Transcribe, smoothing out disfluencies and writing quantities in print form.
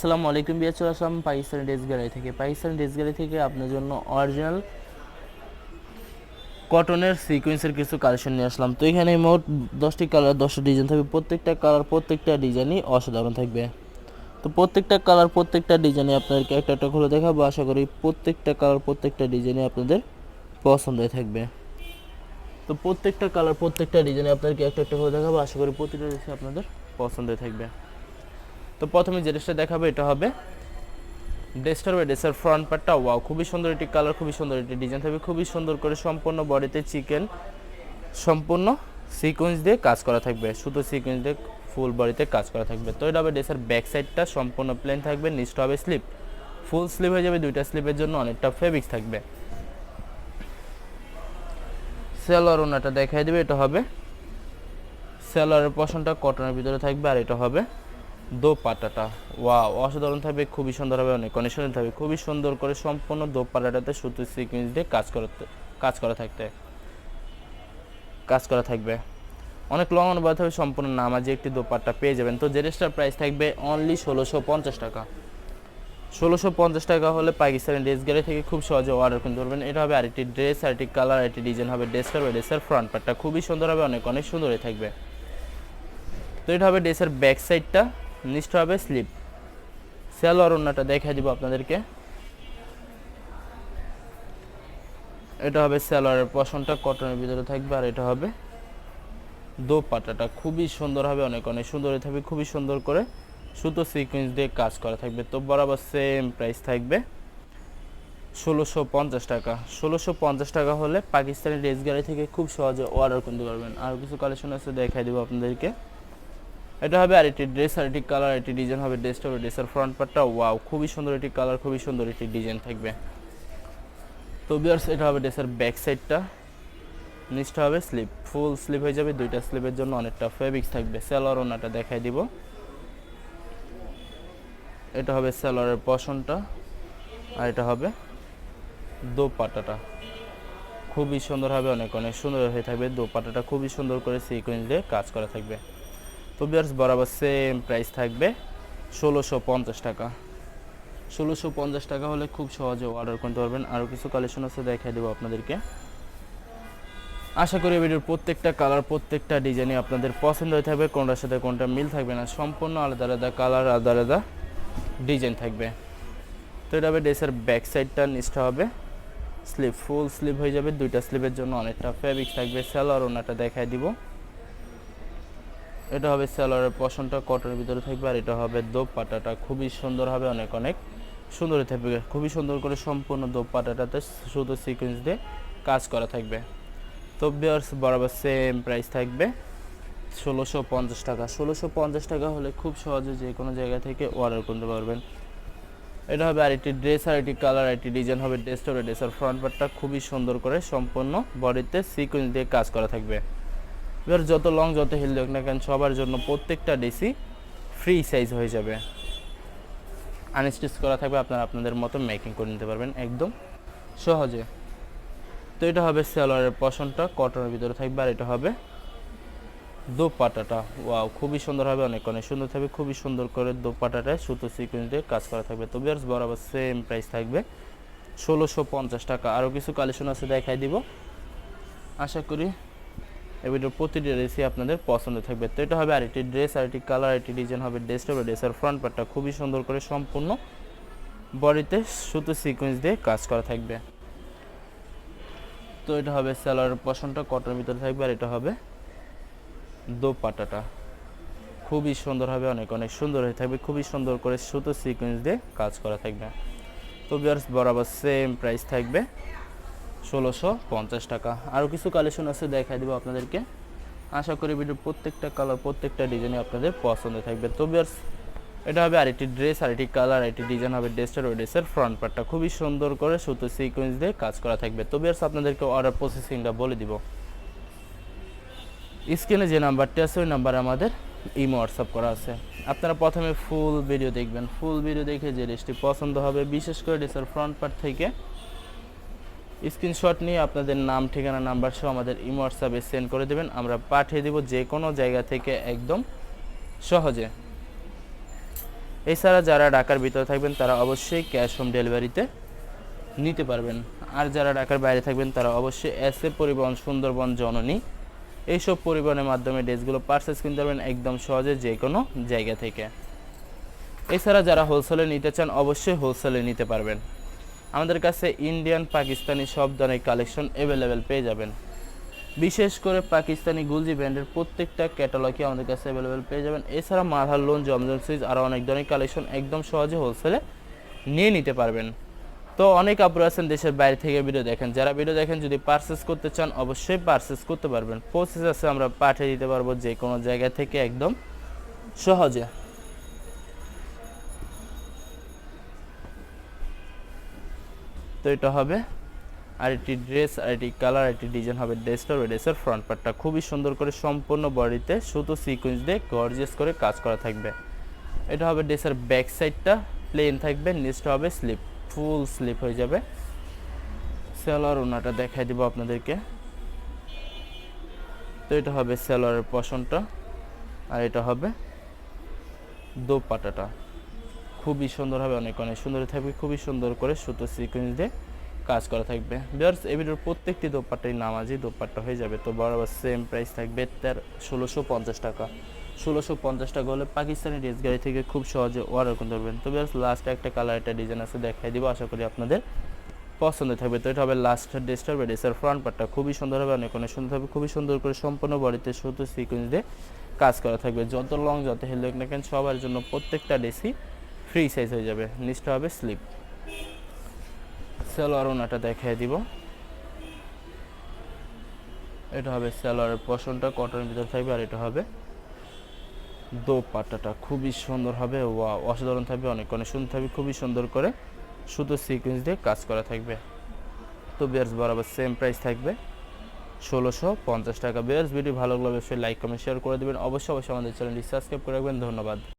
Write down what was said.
আসসালামু আলাইকুম বিয়ার, চলে আসলাম পাকিস্তানি ড্রেস গ্যালারি থেকে। পাকিস্তানি ড্রেস গ্যালারি থেকে আপনার জন্য অরিজিনাল কটনের সিকোয়েন্সের কিছু কালেকশন নিয়ে আসলাম। তো এখানে মোট 10টি কালার, 10টা ডিজাইন থাকবে। প্রত্যেকটা কালার, প্রত্যেকটা ডিজাইনই অসাধারণ থাকবে। তো প্রত্যেকটা কালার, প্রত্যেকটা ডিজাইনে আপনাদেরকে একটা একটা খুলে দেখাবো। আশা করি প্রত্যেকটা কালার, প্রত্যেকটা ডিজাইনে আপনাদের পছন্দ থাকবে। তো প্রত্যেকটা কালার, প্রত্যেকটা ডিজাইনে আপনাদেরকে একটা একটা করে দেখাবো। আশা করি প্রতিটা ড্রেস আপনাদের পছন্দ থাকবে। তো প্রথমে যে ড্রেসটা দেখাবো এটা হবে ড্রেসের ফ্রন্ট পার্টটা ওয়াও, খুবই সুন্দর একটি কালার, খুবই সুন্দর একটি ডিজাইন থাকবে। খুবই সুন্দর করে সম্পূর্ণ বডিতে সম্পূর্ণ সিকোয়েন্স দিয়ে কাজ করা থাকবে, শুধু সিকোয়েন্স দিয়ে ফুল বডিতে কাজ করা থাকবে। তো এটা হবে ড্রেসের ব্যাক সাইডটা সম্পূর্ণ প্লেন থাকবে, নিচটা হবে স্লিপ, ফুল স্লিপ হয়ে যাবে। দুইটা স্লিপের জন্য অনেকটা ফেব্রিক্স থাকবে। সালোয়ার ওনাটা দেখাই দেবে। এটা হবে সালোয়ারের পশনটা কটনের ভিতরে থাকবে, আর এটা হবে দোপাট্টাটা ওয়াও, অসাধারণ থাকবে, খুবই সুন্দর হবে, অনেক কন্ডিশনে থাকবে। খুবই সুন্দর করে সম্পূর্ণ দোপাট্টাটাতে সুতির সিকোয়েন্স দিয়ে কাজ করা থাকবে। অনেক লং অনুবাদ হবে, সম্পূর্ণ নামাজি একটি দোপাট্টা পেয়ে যাবেন। তো যে ড্রেসটার প্রাইস থাকবে অনলি 1650 টাকা। 1650 টাকা হলে পাকিস্তানি ড্রেস গ্যালারি থেকে খুব সহজে অর্ডার করতে পারবেন। এটা হবে আরেকটি ড্রেস, আরেকটি কালার, আরেকটি ডিজাইন হবে। ড্রেসের ফ্রন্ট পার্টটা খুবই সুন্দর হবে, অনেক সুন্দরই থাকবে। তো এটা হবে ড্রেসের ব্যাক সাইডটা, নিচটা হবে স্লিপ। সালোয়ার ওড়নাটা দেখাই দিব আপনাদেরকে। এটা হবে সালোয়ারের পশনটা কটনের ভিতরে থাকবে, আর এটা হবে দোপাট্টাটা খুবই সুন্দর হবে, অনেক সুন্দর থাকবে। খুবই সুন্দর করে সুতো সিকোয়েন্স দিয়ে কাজ করা থাকবে। তো বরাবর সেম প্রাইস থাকবে 1650 টাকা। 1650 টাকা হলে পাকিস্তানি ড্রেস গ্যালারি থেকে খুব সহজে অর্ডার করতে পারবেন। আর কিছু কালেকশন আছে, দেখাই দিব আপনাদেরকে। এটা হবে আরেকটি ড্রেস, আরেকটি কালার, আরেকটি ডিজাইন হবে। ড্রেসের ফ্রন্ট পার্টটা ওয়াও, খুবই সুন্দর একটি কালার, খুবই সুন্দর একটি ডিজাইন থাকবে। তো ভিউয়ার্স, এটা হবে ড্রেসের ব্যাক সাইডটা, নিচটা হবে স্লিপ, ফুল স্লিপ হয়ে যাবে। দুইটা স্লিপের জন্য অনেকটা ফেব্রিক্স থাকবে। সালোয়ার ওনাটা দেখাই দিব। এটা হবে সালোয়ারের পশনটা, আর এটা হবে দোপাট্টাটা খুবই সুন্দর হবে, অনেক সুন্দর হয়ে থাকবে। দোপাট্টাটা খুবই সুন্দর করে সিকোয়েন্স দিয়ে কাজ করা থাকবে। তো ভিউয়ার্স, বরাবর সেম প্রাইস থাকবে 1650 টাকা। 1650 টাকা হলে খুব সহজে অর্ডার করতে পারবেন। আরও কিছু কালেকশন আছে, দেখাই দেবো আপনাদেরকে। আশা করি ভিডিওর প্রত্যেকটা কালার, প্রত্যেকটা ডিজাইনই আপনাদের পছন্দ হয়ে থাকবে। কোনটার সাথে কোনটা মিল থাকবে না, সম্পূর্ণ আলাদা আলাদা কালার, আলাদা আলাদা ডিজাইন থাকবে। তো এটা হবে ড্রেসের ব্যাক সাইডটা, নিচটা হবে স্লিপ, ফুল স্লিপ হয়ে যাবে। দুইটা স্লিপের জন্য অনেকটা ফেব্রিক্স থাকবে। সালোয়ার ওনাটা দেখাই দিব। এটা হবে সালোয়ারের পশনটা কটনের ভিতরে থাকবে, আর এটা হবে দোপাট্টাটা খুবই সুন্দর হবে, অনেক সুন্দর থাকবে। খুবই সুন্দর করে সম্পূর্ণ দোপাট্টাটাতে শুধু সিকোয়েন্স দিয়ে কাজ করা থাকবে। তো ভিউয়ার্স, বরাবর সেম প্রাইস থাকবে 1650 টাকা। 1650 টাকা হলে খুব সহজে যে কোনো জায়গা থেকে অর্ডার করতে পারবেন। এটা হবে আরেকটি ড্রেস, আরেকটি কালার, আরেকটি ডিজাইন হবে। ড্রেসের ফ্রন্ট পার্টটা খুবই সুন্দর করে সম্পূর্ণ বডিতে সিকোয়েন্স দিয়ে কাজ করা থাকবে। এবার যত লং, যত হেলদি হোক না কেন, সবার জন্য প্রত্যেকটা ড্রেসই ফ্রি সাইজ হয়ে যাবে। আনস্টিচ করা থাকবে, আপনারা আপনাদের মতো মেকিং করে নিতে পারবেন একদম সহজে। তো এটা হবে সালোয়ারের পশনটা কটনের ভিতরে থাকবে, আর এটা হবে দোপাট্টাটা ওয়াও, খুবই সুন্দর হবে, অনেক সুন্দর থাকবে। খুবই সুন্দর করে দোপাট্টাটায় সুতো সিকোয়েন্স দিয়ে কাজ করা থাকবে। তো ভিউয়ার্স, বরাবর সেম প্রাইস থাকবে 1650 টাকা। আরও কিছু কালেকশন আছে, দেখাই দিব। আশা করি এই ভিডিওর প্রতিটি ড্রেসই আপনাদের পছন্দ থাকবে। তো এটা হবে আরেকটি ড্রেস, আরেকটি কালার, আরেকটি ডিজাইন হবে। ড্রেসের ফ্রন্ট পার্টটা খুবই সুন্দর করে সম্পূর্ণ বডিতে সুতো সিকোয়েন্স দিয়ে কাজ করা থাকবে। তো এটা হবে সালোয়ারের পশনটা কটনের ভিতরে থাকবে, আর এটা হবে দোপাট্টাটা খুবই সুন্দর হবে, অনেক সুন্দর হয়ে থাকবে। খুবই সুন্দর করে সুতো সিকোয়েন্স দিয়ে কাজ করা থাকবে। তো ভিউয়ার্স, বরাবর সেম প্রাইস থাকবে 1650 টাকা। আরও কিছু কালেকশন আছে, দেখাই দিব আপনাদেরকে। আশা করি ভিডিওর প্রত্যেকটা কালার, প্রত্যেকটা ডিজাইনই আপনাদের পছন্দ থাকবে। তো ভিউয়ার্স, এটা হবে আরেকটি ড্রেস, আরেকটি কালার, আরেকটি ডিজাইন হবে। ড্রেসের ফ্রন্ট পার্টটা খুবই সুন্দর করে সুতো সিকোয়েন্স দিয়ে কাজ করা থাকবে। তো ভিউয়ার্স, আপনাদেরকে অর্ডার প্রসেসিংটা বলে দিব। স্ক্রিনে যে নাম্বারটি আছে, ওই নাম্বারে আমাদের ইমো হোয়াটসঅ্যাপ করা আছে। আপনারা প্রথমে ফুল ভিডিও দেখবেন। ফুল ভিডিও দেখে যে ড্রেসটি পছন্দ হবে, বিশেষ করে ড্রেসের ফ্রন্ট পার্ট থেকে স্ক্রিনশট নিয়ে আপনাদের নাম, ঠিকানা, নাম্বার সহ আমাদের ইমো হোয়াটসঅ্যাপে সেন্ড করে দেবেন। আমরা পাঠিয়ে দেব যে কোনো জায়গা থেকে একদম সহজে। এছাড়া যারা ঢাকার ভিতরে থাকবেন তারা অবশ্যই ক্যাশ হোম ডেলিভারিতে নিতে পারবেন। আর যারা ঢাকার বাইরে থাকবেন তারা অবশ্যই এসএ পরিবহন, সুন্দরবন, জননী এইসব পরিবহনের মাধ্যমে ড্রেসগুলো পারচেস করতে পারবেন একদম সহজে যে কোনো জায়গা থেকে। এছাড়া যারা হোলসেলে নিতে চান অবশ্যই হোলসেলে নিতে পারবেন। আমাদের কাছে ইন্ডিয়ান, পাকিস্তানি সব ধরনের কালেকশন অ্যাভেলেবেল পেয়ে যাবেন। বিশেষ করে পাকিস্তানি গুলজি ব্র্যান্ডের প্রত্যেকটা ক্যাটালগই আমাদের কাছে অ্যাভেলেবেল পেয়ে যাবেন। এছাড়া মারহার লোন, জমজম সুইচ আরও অনেক ধরনের কালেকশন একদম সহজে হোলসেলে নিয়ে নিতে পারবেন। তো অনেক আপুরা আছেন দেশের বাইরে থেকে ভিডিও দেখেন, যারা ভিডিও দেখেন যদি পারচেস করতে চান অবশ্যই পারচেস করতে পারবেন। প্রসেস আছে, আমরা পাঠিয়ে দিতে পারবো যে কোনো জায়গা থেকে একদম সহজে। তো এটা হবে আরেকটি ড্রেস, আরেকটি কালার, আরেকটি ডিজাইন হবে ড্রেসটার। ড্রেসের ফ্রন্ট পার্টটা খুবই সুন্দর করে সম্পূর্ণ বডিতে সুতো সিকোয়েন্স দিয়ে গর্জিয়াস করে কাজ করা থাকবে। এটা হবে ড্রেসের ব্যাক সাইডটা প্লেন থাকবে, নিচটা হবে স্লিপ, ফুল স্লিপ হয়ে যাবে। সালোয়ার ওনাটা দেখাই দিব আপনাদেরকে। তো এটা হবে সালোয়ারের পশনটা, আর এটা হবে দোপাট্টাটা। খুবই সুন্দর হবে, অনেক অনেক সুন্দর থাকবে, খুবই সুন্দর করে সুতো সিকোয়েন্স দিয়ে কাজ করা থাকবে। ভিউয়ার্স, এই ভিডিওর প্রত্যেকটি দোপাট্টাই নামাজি দোপাট্টা হয়ে যাবে। তো বরাবর সেম প্রাইস থাকবে 1650 টাকা। 1650 টাকা হলে পাকিস্তানি ড্রেস গাড়ি থেকে খুব সহজে অর্ডার করতে পারবেন। তো ভিউয়ার্স, লাস্টে একটা কালার, একটা ডিজাইন আছে দেখাই দিব, আশা করি আপনাদের পছন্দ থাকবে। তো এটা হবে লাস্টের ড্রেসটার। ড্রেসের ফ্রন্ট পার্টটা খুবই সুন্দর হবে, অনেক অনেক সুন্দর হবে, খুবই সুন্দর করে সম্পূর্ণ বডিতে সুতো সিকোয়েন্স দিয়ে কাজ করা থাকবে। যত লং যত হেল হোক না কেন সবার জন্য প্রত্যেকটা ড্রেসই ফ্রি সাইজ হয়ে যাবে। নিচটা হবে স্লিপ। সালোয়ার ওনাটা দেখিয়ে দিব। এটা হবে সালোয়ারের পশনটা কটনের ভিতর থাকবে, আর এটা হবে দোপাট্টাটা খুবই সুন্দর হবে, ওয়া অসাধারণ থাকবে, অনেক অনেক সুন্দর থাকবে, খুবই সুন্দর করে সুতো সিকোয়েন্স দিয়ে কাজ করা থাকবে। তো বিয়ার্স, বরাবর সেম প্রাইস থাকবে 1650 টাকা। বিয়ার্স, ভিডিও ভালো লাগলে অবশ্যই লাইক, কমেন্ট, শেয়ার করে দেবেন। অবশ্যই আমাদের চ্যানেলটি সাবস্ক্রাইব করে রাখবেন। ধন্যবাদ।